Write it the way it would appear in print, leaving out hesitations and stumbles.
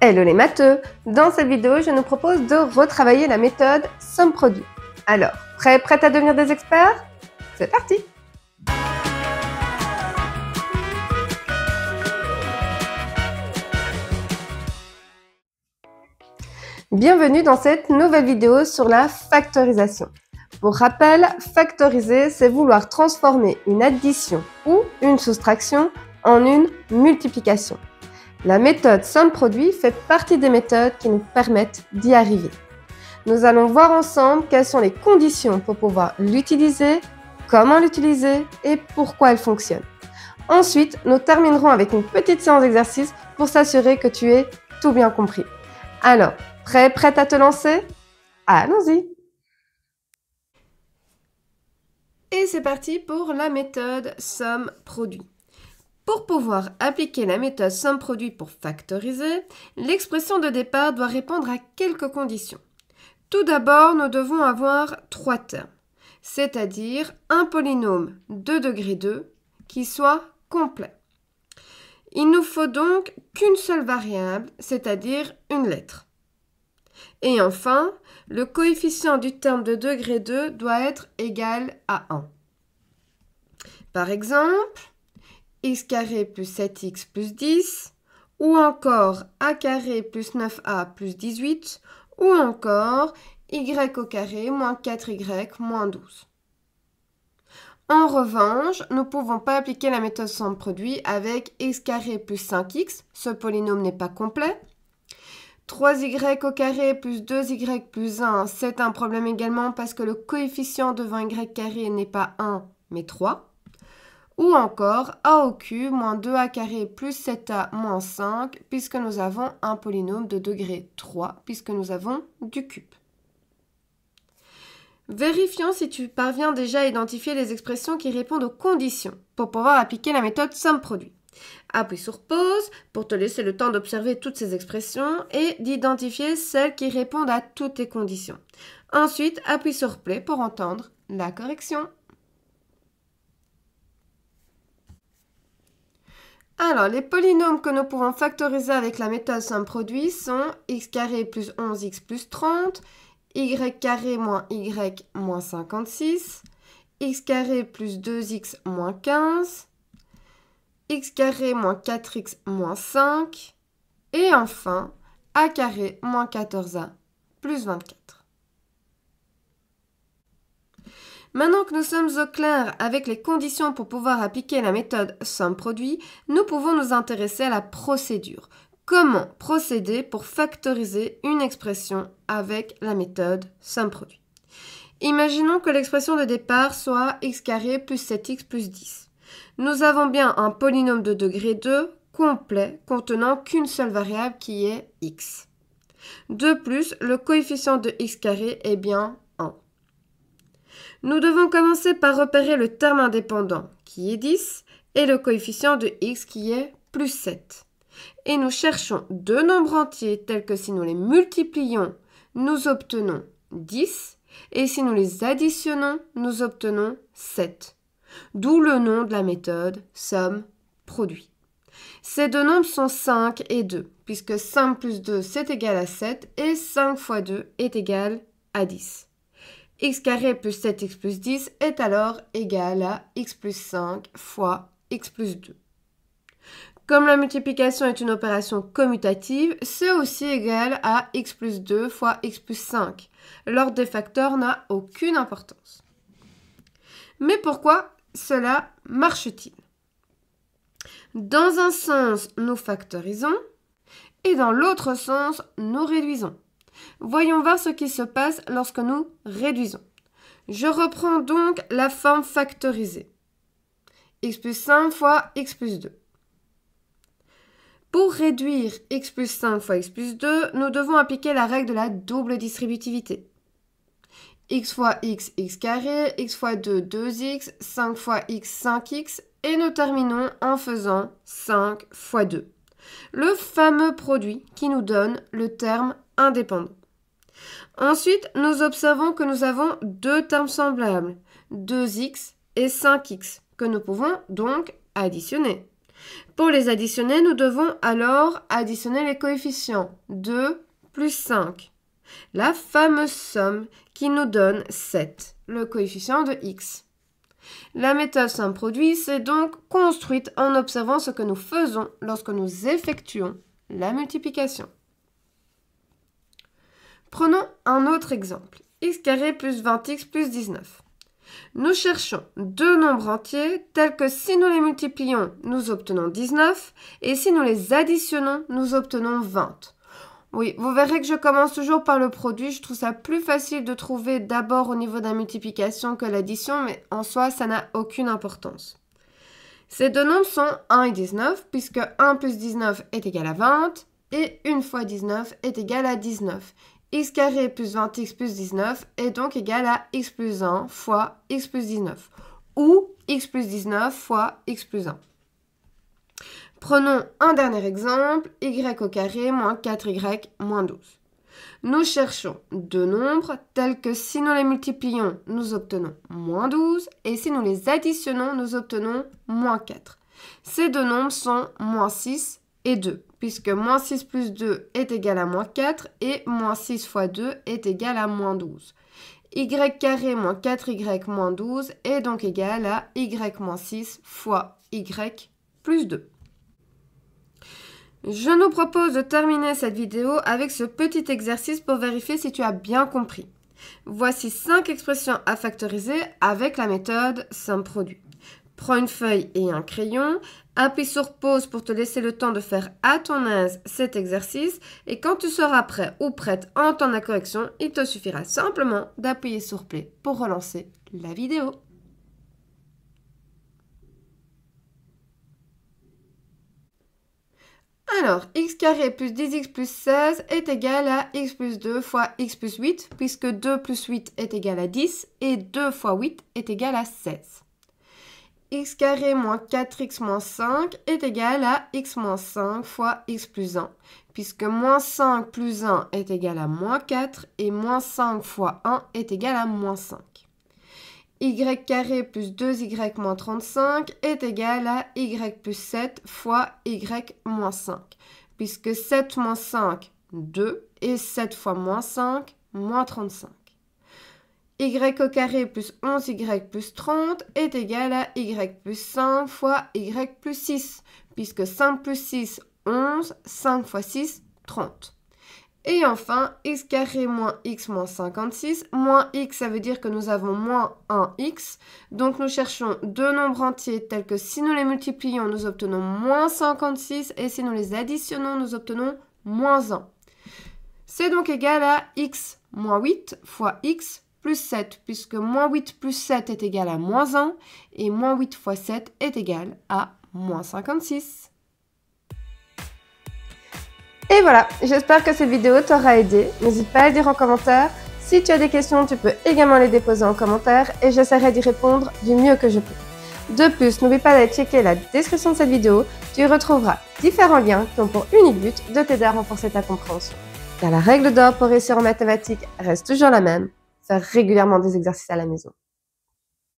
Hello les matheux! Dans cette vidéo, je nous propose de retravailler la méthode somme-produit. Alors, prête à devenir des experts? C'est parti! Bienvenue dans cette nouvelle vidéo sur la factorisation. Pour rappel, factoriser, c'est vouloir transformer une addition ou une soustraction en une multiplication. La méthode somme-produit fait partie des méthodes qui nous permettent d'y arriver. Nous allons voir ensemble quelles sont les conditions pour pouvoir l'utiliser, comment l'utiliser et pourquoi elle fonctionne. Ensuite, nous terminerons avec une petite séance d'exercice pour s'assurer que tu aies tout bien compris. Alors, prête à te lancer? Allons-y! Et c'est parti pour la méthode somme-produit. Pour pouvoir appliquer la méthode somme-produit pour factoriser, l'expression de départ doit répondre à quelques conditions. Tout d'abord, nous devons avoir trois termes, c'est-à-dire un polynôme de degré 2 qui soit complet. Il nous faut donc qu'une seule variable, c'est-à-dire une lettre. Et enfin, le coefficient du terme de degré 2 doit être égal à 1. Par exemple, x carré plus 7x plus 10, ou encore a carré plus 9a plus 18, ou encore y au carré moins 4y moins 12. En revanche, nous ne pouvons pas appliquer la méthode somme-produit avec x carré plus 5x, ce polynôme n'est pas complet. 3y au carré plus 2y plus 1, c'est un problème également parce que le coefficient devant y carré n'est pas 1, mais 3. Ou encore a au cube moins 2a carré plus 7a moins 5, puisque nous avons un polynôme de degré 3, puisque nous avons du cube. Vérifions si tu parviens déjà à identifier les expressions qui répondent aux conditions pour pouvoir appliquer la méthode somme-produit. Appuie sur pause pour te laisser le temps d'observer toutes ces expressions et d'identifier celles qui répondent à toutes tes conditions. Ensuite, appuie sur play pour entendre la correction. Alors, les polynômes que nous pouvons factoriser avec la méthode somme-produit sont x carré plus 11x plus 30, y carré moins y moins 56, x carré plus 2x moins 15, x carré moins 4x moins 5, et enfin, a carré moins 14a plus 24. Maintenant que nous sommes au clair avec les conditions pour pouvoir appliquer la méthode somme-produit, nous pouvons nous intéresser à la procédure. Comment procéder pour factoriser une expression avec la méthode somme-produit? Imaginons que l'expression de départ soit x carré plus 7x plus 10. Nous avons bien un polynôme de degré 2 complet contenant qu'une seule variable qui est x. De plus, le coefficient de x carré est bien 1. Nous devons commencer par repérer le terme indépendant qui est 10 et le coefficient de x qui est plus 7. Et nous cherchons deux nombres entiers tels que si nous les multiplions, nous obtenons 10 et si nous les additionnons, nous obtenons 7. D'où le nom de la méthode somme-produit. Ces deux nombres sont 5 et 2 puisque 5 plus 2 c'est égal à 7 et 5 fois 2 est égal à 10. x carré plus 7x plus 10 est alors égal à x plus 5 fois x plus 2. Comme la multiplication est une opération commutative, c'est aussi égal à x plus 2 fois x plus 5. L'ordre des facteurs n'a aucune importance. Mais pourquoi cela marche-t-il? Dans un sens, nous factorisons et dans l'autre sens, nous réduisons. Voyons voir ce qui se passe lorsque nous réduisons. Je reprends donc la forme factorisée. x plus 5 fois x plus 2. Pour réduire x plus 5 fois x plus 2, nous devons appliquer la règle de la double distributivité. X fois x, x carré, x fois 2, 2x, 5 fois x, 5x, et nous terminons en faisant 5 fois 2. Le fameux produit qui nous donne le terme indépendant. Ensuite, nous observons que nous avons deux termes semblables, 2x et 5x, que nous pouvons donc additionner. Pour les additionner, nous devons alors additionner les coefficients 2 plus 5. La fameuse somme qui nous donne 7, le coefficient de x. La méthode somme-produit s'est donc construite en observant ce que nous faisons lorsque nous effectuons la multiplication. Prenons un autre exemple, x carré plus 20x plus 19. Nous cherchons deux nombres entiers tels que si nous les multiplions, nous obtenons 19 et si nous les additionnons, nous obtenons 20. Oui, vous verrez que je commence toujours par le produit. Je trouve ça plus facile de trouver d'abord au niveau de la multiplication que l'addition, mais en soi, ça n'a aucune importance. Ces deux nombres sont 1 et 19, puisque 1 plus 19 est égal à 20, et 1 fois 19 est égal à 19. X carré plus 20x plus 19 est donc égal à x plus 1 fois x plus 19, ou x plus 19 fois x plus 1. Prenons un dernier exemple, y au carré moins 4y moins 12. Nous cherchons deux nombres tels que si nous les multiplions, nous obtenons moins 12 et si nous les additionnons, nous obtenons moins 4. Ces deux nombres sont moins 6 et 2, puisque moins 6 plus 2 est égal à moins 4 et moins 6 fois 2 est égal à moins 12. Y carré moins 4y moins 12 est donc égal à y moins 6 fois y plus 2. Je nous propose de terminer cette vidéo avec ce petit exercice pour vérifier si tu as bien compris. Voici 5 expressions à factoriser avec la méthode somme-produit. Prends une feuille et un crayon, appuie sur pause pour te laisser le temps de faire à ton aise cet exercice et quand tu seras prêt ou prête à entendre la correction, il te suffira simplement d'appuyer sur play pour relancer la vidéo. Alors, x carré plus 10x plus 16 est égal à x plus 2 fois x plus 8, puisque 2 plus 8 est égal à 10 et 2 fois 8 est égal à 16. X carré moins 4x moins 5 est égal à x moins 5 fois x plus 1, puisque moins 5 plus 1 est égal à moins 4 et moins 5 fois 1 est égal à moins 5. Y carré plus 2y moins 35 est égal à y plus 7 fois y moins 5, puisque 7 moins 5, 2, et 7 fois moins 5, moins 35. Y au carré plus 11y plus 30 est égal à y plus 5 fois y plus 6, puisque 5 plus 6, 11, 5 fois 6, 30. Et enfin, x carré moins x moins 56, moins x, ça veut dire que nous avons moins 1x. Donc nous cherchons deux nombres entiers tels que si nous les multiplions, nous obtenons moins 56 et si nous les additionnons, nous obtenons moins 1. C'est donc égal à x moins 8 fois x plus 7, puisque moins 8 plus 7 est égal à moins 1 et moins 8 fois 7 est égal à moins 56. Et voilà, j'espère que cette vidéo t'aura aidé. N'hésite pas à le dire en commentaire. Si tu as des questions, tu peux également les déposer en commentaire et j'essaierai d'y répondre du mieux que je peux. De plus, n'oublie pas d'aller checker la description de cette vidéo. Tu y retrouveras différents liens qui ont pour unique but de t'aider à renforcer ta compréhension. Car la règle d'or pour réussir en mathématiques reste toujours la même, faire régulièrement des exercices à la maison.